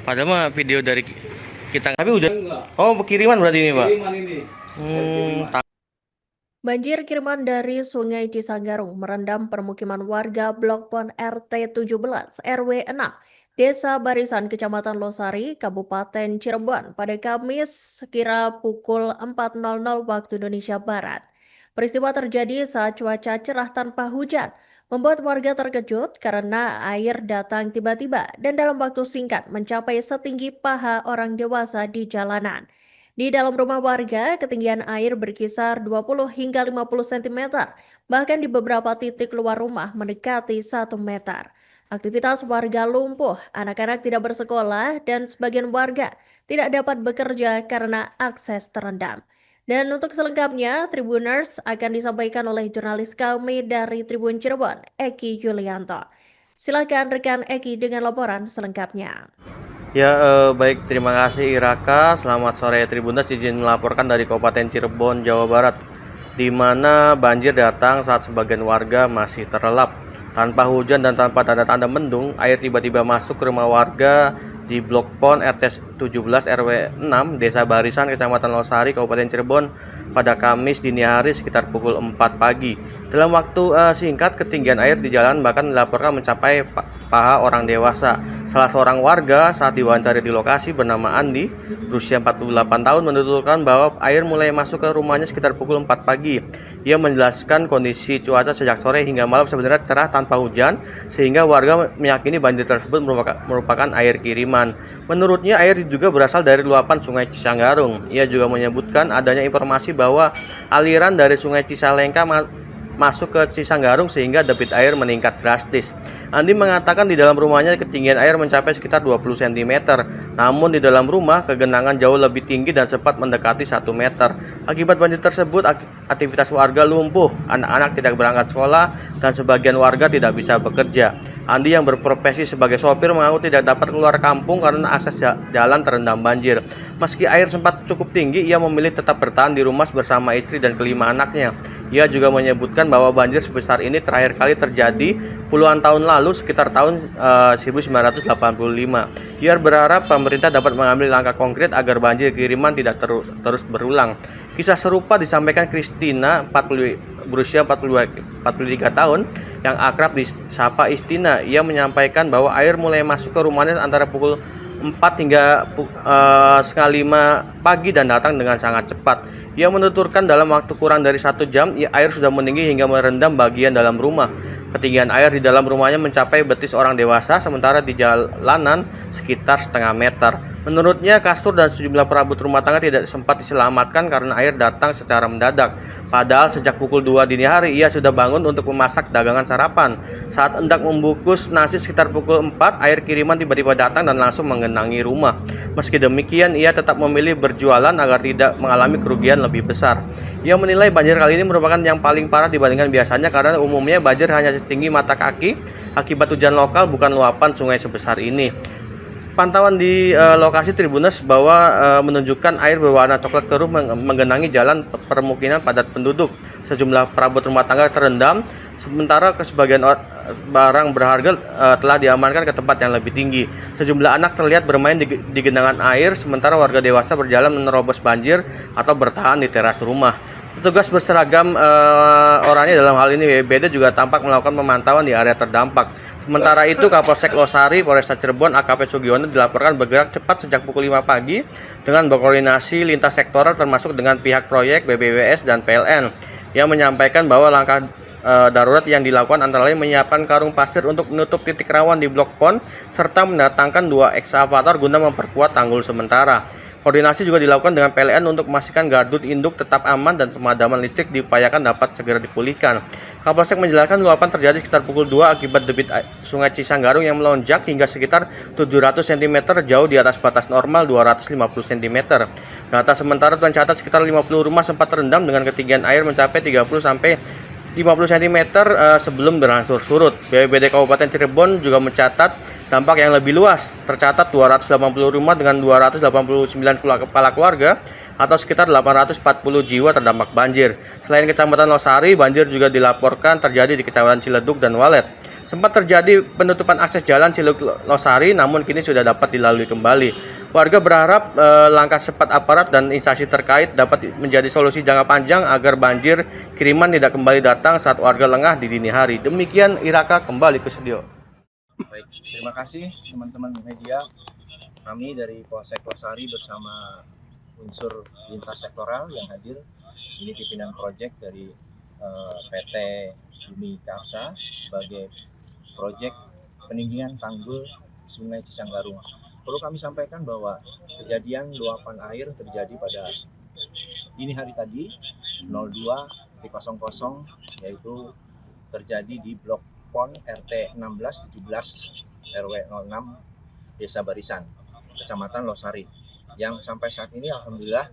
Padahal mah video dari kita. Tapi hujan. Oh, kiriman berarti ini, Pak. Kiriman ini. Banjir kiriman dari Sungai Cisanggarung merendam permukiman warga Blok Pon RT 17 RW 6, Desa Barisan, Kecamatan Losari, Kabupaten Cirebon pada Kamis sekira pukul 4.00 waktu Indonesia Barat. Peristiwa terjadi saat cuaca cerah tanpa hujan, membuat warga terkejut karena air datang tiba-tiba dan dalam waktu singkat mencapai setinggi paha orang dewasa di jalanan. Di dalam rumah warga, ketinggian air berkisar 20 hingga 50 cm, bahkan di beberapa titik luar rumah mendekati 1 meter. Aktivitas warga lumpuh, anak-anak tidak bersekolah, dan sebagian warga tidak dapat bekerja karena akses terendam. Dan untuk selengkapnya, Tribuners akan disampaikan oleh jurnalis kami dari Tribun Cirebon, Eki Yulianto. Silakan rekan Eki dengan laporan selengkapnya. Ya, baik, terima kasih Iraka. Selamat sore Tribuners, izin melaporkan dari Kabupaten Cirebon, Jawa Barat, di mana banjir datang saat sebagian warga masih terlelap. Tanpa hujan dan tanpa tanda-tanda mendung, air tiba-tiba masuk ke rumah warga di Blok Pon RT 17 RW 6, Desa Barisan, Kecamatan Losari, Kabupaten Cirebon pada Kamis dini hari sekitar pukul 4 pagi. Dalam waktu singkat, ketinggian air di jalan bahkan dilaporkan mencapai paha orang dewasa. Salah seorang warga saat diwawancari di lokasi bernama Andi, berusia 48 tahun, menuturkan bahwa air mulai masuk ke rumahnya sekitar pukul 4 pagi. Ia menjelaskan kondisi cuaca sejak sore hingga malam sebenarnya cerah tanpa hujan, sehingga warga meyakini banjir tersebut merupakan air kiriman. Menurutnya, air diduga berasal dari luapan Sungai Cisanggarung. Ia juga menyebutkan adanya informasi bahwa aliran dari Sungai Cisalengka masuk ke Cisanggarung sehingga debit air meningkat drastis. Andi mengatakan di dalam rumahnya ketinggian air mencapai sekitar 20 cm. Namun di dalam rumah kegenangan jauh lebih tinggi dan sempat mendekati 1 meter. Akibat banjir tersebut, aktivitas warga lumpuh, anak-anak tidak berangkat sekolah, dan sebagian warga tidak bisa bekerja. Andi yang berprofesi sebagai sopir mengaku tidak dapat keluar kampung karena akses jalan terendam banjir. Meski air sempat cukup tinggi, ia memilih tetap bertahan di rumah bersama istri dan kelima anaknya. Ia juga menyebutkan bahwa banjir sebesar ini terakhir kali terjadi puluhan tahun lalu, sekitar tahun 1985. Ia berharap pemerintah dapat mengambil langkah konkret agar banjir kiriman tidak terus berulang. Kisah serupa disampaikan Kristina, berusia 43 tahun, yang akrab disapa Istina. Ia menyampaikan bahwa air mulai masuk ke rumahnya antara pukul 4 hingga setengah 5 pagi dan datang dengan sangat cepat. Ia menuturkan dalam waktu kurang dari 1 jam, air sudah meninggi hingga merendam bagian dalam rumah. Ketinggian air di dalam rumahnya mencapai betis orang dewasa, sementara di jalanan sekitar setengah meter. Menurutnya, kasur dan sejumlah perabot rumah tangga tidak sempat diselamatkan karena air datang secara mendadak. Padahal sejak pukul 2 dini hari ia sudah bangun untuk memasak dagangan sarapan. Saat hendak membungkus nasi sekitar pukul 4, air kiriman tiba-tiba datang dan langsung menggenangi rumah. Meski demikian, ia tetap memilih berjualan agar tidak mengalami kerugian lebih besar. Ia menilai banjir kali ini merupakan yang paling parah dibandingkan biasanya karena umumnya banjir hanya setinggi mata kaki akibat hujan lokal, bukan luapan sungai sebesar ini. Pantauan di lokasi Tribuners bahwa menunjukkan air berwarna coklat keruh menggenangi jalan permukiman padat penduduk. Sejumlah perabot rumah tangga terendam, sementara sebagian barang berharga telah diamankan ke tempat yang lebih tinggi. Sejumlah anak terlihat bermain di genangan air, sementara warga dewasa berjalan menerobos banjir atau bertahan di teras rumah. Petugas berseragam oranye dalam hal ini BPBD juga tampak melakukan pemantauan di area terdampak. Sementara itu, Kapolsek Losari, Polresta Cirebon, AKP Sugiono dilaporkan bergerak cepat sejak pukul 5 pagi dengan berkoordinasi lintas sektoral termasuk dengan pihak proyek, BBWS, dan PLN. Yang menyampaikan bahwa langkah darurat yang dilakukan antara lain menyiapkan karung pasir untuk menutup titik rawan di Blok Pon serta mendatangkan 2 ekskavator guna memperkuat tanggul sementara. Koordinasi juga dilakukan dengan PLN untuk memastikan gardu induk tetap aman dan pemadaman listrik diupayakan dapat segera dipulihkan. Kapolsek menjelaskan luapan terjadi sekitar pukul 2 akibat debit Sungai Cisanggarung yang melonjak hingga sekitar 700 cm jauh di atas batas normal 250 cm. Data sementara tercatat sekitar 50 rumah sempat terendam dengan ketinggian air mencapai 30 sampai 50 cm sebelum berangsur surut. BPBD Kabupaten Cirebon juga mencatat dampak yang lebih luas. Tercatat 280 rumah dengan 289 kepala keluarga atau sekitar 840 jiwa terdampak banjir. Selain Kecamatan Losari, banjir juga dilaporkan terjadi di Kecamatan Ciledug dan Walet. Sempat terjadi penutupan akses jalan Ciluk Losari, namun kini sudah dapat dilalui kembali. Warga berharap langkah cepat aparat dan instansi terkait dapat menjadi solusi jangka panjang agar banjir kiriman tidak kembali datang saat warga lengah di dini hari. Demikian Iraka kembali ke studio. Baik, terima kasih teman-teman media. Kami dari Polsek Losari bersama unsur lintas sektoral yang hadir. Ini pimpinan proyek dari PT Bumi Karsa sebagai proyek peninggian tanggul Sungai Cisanggarung. Perlu kami sampaikan bahwa kejadian luapan air terjadi pada dini hari tadi 02.00, yaitu terjadi di Blok PON RT 16 17 RW 06 Desa Barisan, Kecamatan Losari, yang sampai saat ini alhamdulillah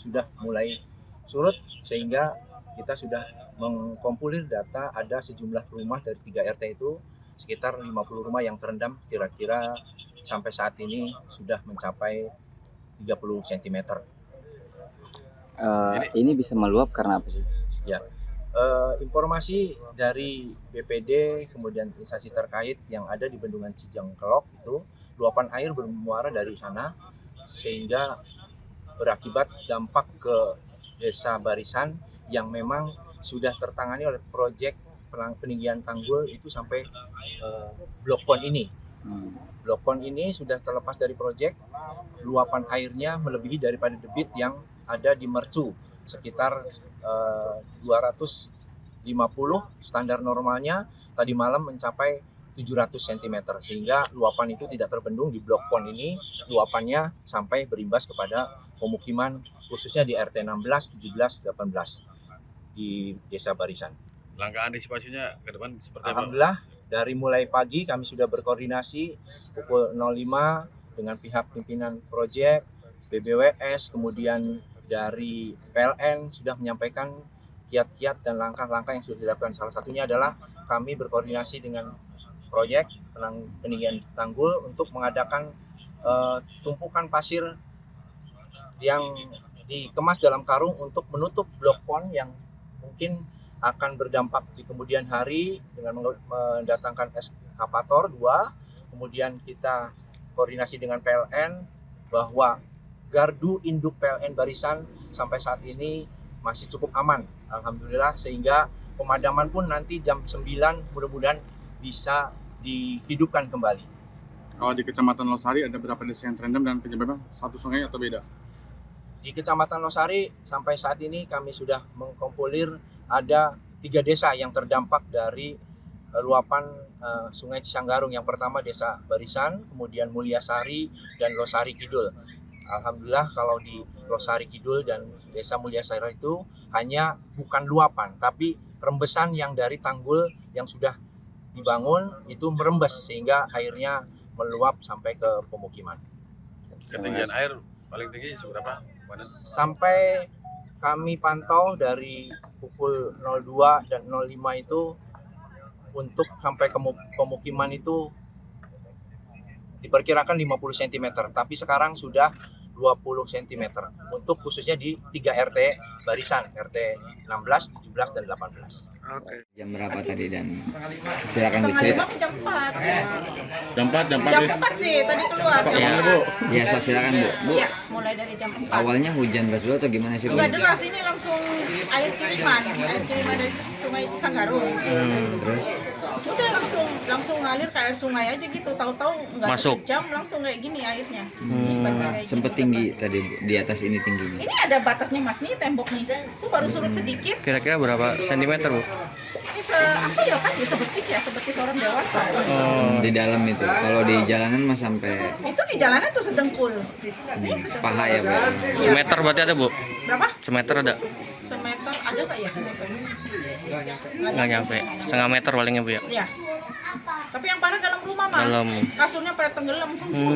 sudah mulai surut, sehingga kita sudah mengkompilir data ada sejumlah rumah dari 3 RT itu sekitar 50 rumah yang terendam, kira-kira sampai saat ini sudah mencapai 30 cm. Ini bisa meluap karena apa sih? Ya, informasi dari BPD kemudian instansi terkait yang ada di Bendungan Cijengkelok itu luapan air bermuara dari sana sehingga berakibat dampak ke Desa Barisan yang memang sudah tertangani oleh proyek peninggian tanggul itu sampai Blok PON ini. Blok PON ini sudah terlepas dari proyek, luapan airnya melebihi daripada debit yang ada di Mercu sekitar 250, standar normalnya tadi malam mencapai 700 cm, sehingga luapan itu tidak terbendung di Blok PON ini, luapannya sampai berimbas kepada pemukiman khususnya di RT 16, 17, 18 di Desa Barisan. Langkah antisipasinya ke depan seperti apa? Alhamdulillah dari mulai pagi kami sudah berkoordinasi pukul 05 dengan pihak pimpinan proyek, BBWS, kemudian dari PLN sudah menyampaikan kiat-kiat dan langkah-langkah yang sudah dilakukan. Salah satunya adalah kami berkoordinasi dengan proyek peninggian tanggul untuk mengadakan tumpukan pasir yang dikemas dalam karung untuk menutup blok PON yang mungkin akan berdampak di kemudian hari dengan mendatangkan eskavator 2. Kemudian kita koordinasi dengan PLN bahwa gardu induk PLN Barisan sampai saat ini masih cukup aman, alhamdulillah, sehingga pemadaman pun nanti jam 9 mudah-mudahan bisa dihidupkan kembali. Kalau di Kecamatan Losari ada berapa desa yang terendam dan penyebabnya satu sungai atau beda? Di Kecamatan Losari sampai saat ini kami sudah mengkompilir ada 3 desa yang terdampak dari luapan Sungai Cisanggarung. Yang pertama Desa Barisan, kemudian Mulyasari dan Losari Kidul. Alhamdulillah kalau di Losari Kidul dan Desa Mulyasari itu hanya bukan luapan, tapi rembesan yang dari tanggul yang sudah dibangun itu merembes sehingga airnya meluap sampai ke pemukiman. Ketinggian air paling tinggi seberapa? Sampai kami pantau dari pukul 02 dan 05 itu untuk sampai ke pemukiman itu diperkirakan 50 cm, tapi sekarang sudah 20 cm untuk khususnya di 3 RT Barisan, RT 16, 17, dan 18. Jam berapa tadi dan silakan dicerita. Jam 4. Jam 4 Jam 4 sih tadi keluar. Ya, silakan Bu. Bu, Iya, mulai dari jam 4. awalnya hujan deras dulu atau gimana sih Bu? Enggak deras, ini langsung air kiriman dari Sungai Cisanggarung. Terus Udah langsung ngalir kayak sungai aja gitu. Tahu-tahu enggak Masuk. sejam langsung kayak gini airnya. Seperti kayak sempet gini. tinggi tadi Bu, di atas ini tingginya. Ini ada batasnya Mas nih, tembok nih. Itu baru surut sedikit. Kira-kira berapa sentimeter, Bu? Ini apa ya kan? Ya seperti seorang dewasa. Di dalam itu. Kalau di jalanan mah sampai Itu di jalanan tuh sedengkul. Nih, paha ya Bu. Semeter berarti ada, Bu? Berapa? Semeter ada? Semeter ada nggak ya semeter? Nggak nyampe. Setengah meter palingnya, Bu ya? Ya. Tapi yang parah dalam rumah Mas. Dalam. Kasurnya pada tenggelam semua.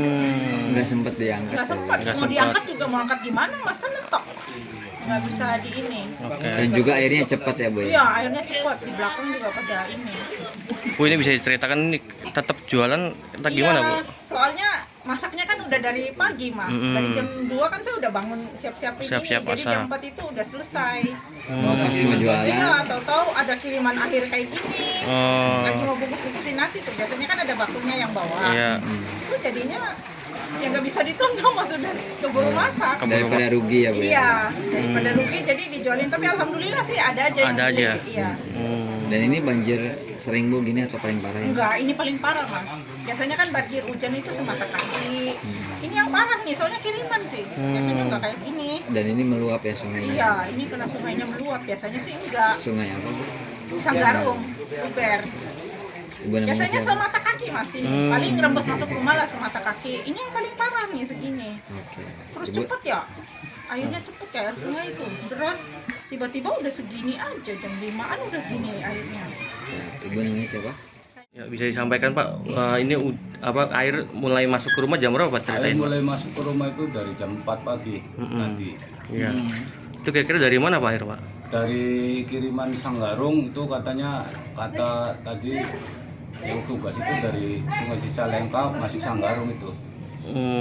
Nggak sempet diangkat. Nggak sempat. Nggak Mau sempat. diangkat juga mau angkat gimana Mas, kan mentok. Nggak bisa di ini. Oke. Dan juga airnya cepat ya Bu ya. Iya, airnya cepat. Di belakang juga pada ini. Bu, ini bisa diceritakan ini tetap jualan entah gimana, Bu? Soalnya masaknya kan udah dari pagi Mas. Dari jam 2 kan saya udah bangun siap-siap ini. Siap-siap Jadi masak. jam 4 itu udah selesai. Pas mau jualan. Iya, tahu-tahu ada kiriman akhir kayak gini. Oh, Lagi mau bungkus-bungkusin nasi tuh. Biasanya kan ada bakunya yang bawa. iya. Itu jadinya ya nggak bisa ditunda Mas, udah keburu masak. Daripada rugi ya Bu. Iya, daripada rugi jadi dijualin. Tapi alhamdulillah sih ada aja yang Ada beli. aja. Iya. Dan ini banjir sering Bu gini atau paling parah ini? Enggak, ini paling parah Mas. Biasanya kan banjir hujan itu semata kaki. Ini yang parah nih, soalnya kiriman sih. Biasanya enggak kayak gini. Dan ini meluap ya sungainya? Iya, ini kena sungainya meluap. Biasanya sih enggak. Sungai apa Bu? Di Sanggarung, Uber. Ibu namanya Biasanya siapa? semata kaki Mas ini. Paling rembes masuk rumah lah semata kaki. Ini yang paling parah nih segini. Oke. Terus Ibu, cepet ya. Airnya cepet ya air sungai itu. Terus tiba-tiba udah segini aja, jam 5-an udah gini airnya. ya, Ibu namanya siapa? Ya, bisa disampaikan Pak, ini apa air mulai masuk ke rumah jam berapa Pak, Air ceritain Pak? mulai masuk ke rumah itu dari jam 4 pagi nanti. Iya. Itu kira-kira dari mana Pak air Pak? Dari kiriman Sanggarung itu kata tadi yang tugas itu dari Sungai Cicalengka masuk Sanggarung itu.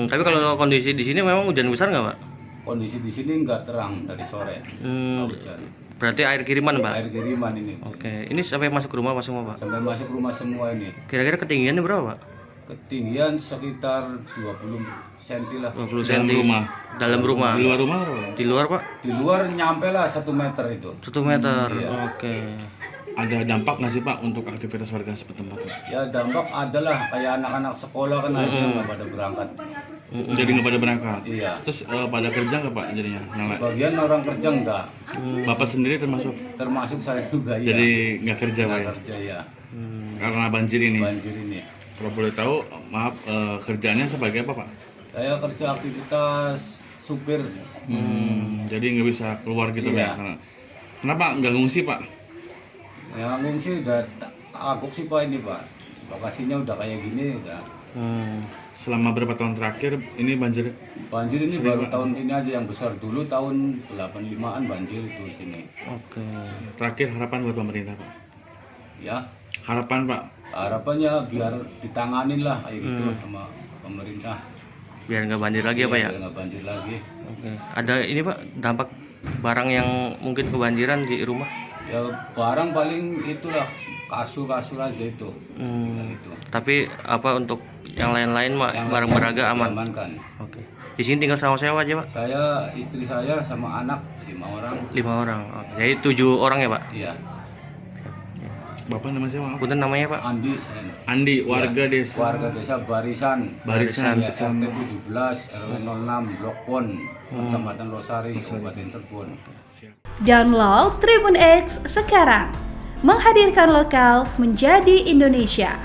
Tapi kalau kondisi di sini memang hujan besar nggak Pak? Kondisi di sini nggak terang dari sore. Nggak hujan. Berarti air kiriman Pak? Air kiriman ini. Oke, ini sampai masuk ke rumah Pak semua Pak? Sampai masuk rumah semua ini. Kira-kira ketinggiannya berapa Pak? Ketinggian sekitar 20 cm lah. 20 cm. Dalam rumah? Di luar rumah apa? Di luar Pak? Di luar nyampe lah 1 meter itu. 1 meter, Iya. oke. Ada dampak nggak sih Pak untuk aktivitas warga setempat? Ya dampak adalah kayak anak-anak sekolah kan akhirnya nggak pada berangkat. Jadi nggak pada berangkat. Iya. Terus pada kerja nggak Pak jadinya? Bagian orang kerja enggak, Bapak sendiri termasuk? termasuk saya juga ya. Jadi nggak kerja Pak Nggak ya? kerja ya, Karena banjir ini. banjir ini. Kalau boleh tahu, maaf kerjanya sebagai apa Pak? Saya kerja aktivitas supir. Jadi nggak bisa keluar gitu Iya. Pak? Kenapa nggak ngungsi Pak? Yang ngungsi udah agak sih Pak ini Pak. Lokasinya udah kayak gini udah. Selama berapa tahun terakhir ini banjir? Banjir ini baru tahun ini aja yang besar. Dulu tahun 85-an banjir itu di sini. Oke. Terakhir harapan buat pemerintah Pak? Ya, Harapan Pak? harapannya biar ditanganin lah kayak gitu sama pemerintah. Biar nggak banjir lagi ya Pak ya? Biar nggak banjir lagi. Oke. Ada ini Pak, dampak barang yang mungkin kebanjiran di rumah? Ya barang paling itulah kasur-kasur aja itu. Tinggal itu. Tapi apa untuk yang lain-lain Pak, Yang barang berharga aman? diamankan. Oke. Di sini tinggal sama siapa aja Pak? Saya, istri saya sama anak 5 orang. 5 orang. Oke. Jadi 7 orang ya Pak? Iya. Bapak namanya siapa? Punten namanya Pak? Andi. Andi, warga Iya, desa. Warga desa Barisan. Barisan, Ya, RT 17 RW 06 Blok Pon, Kecamatan Losari, Kabupaten Cirebon. Download Tribun X sekarang. Menghadirkan lokal menjadi Indonesia.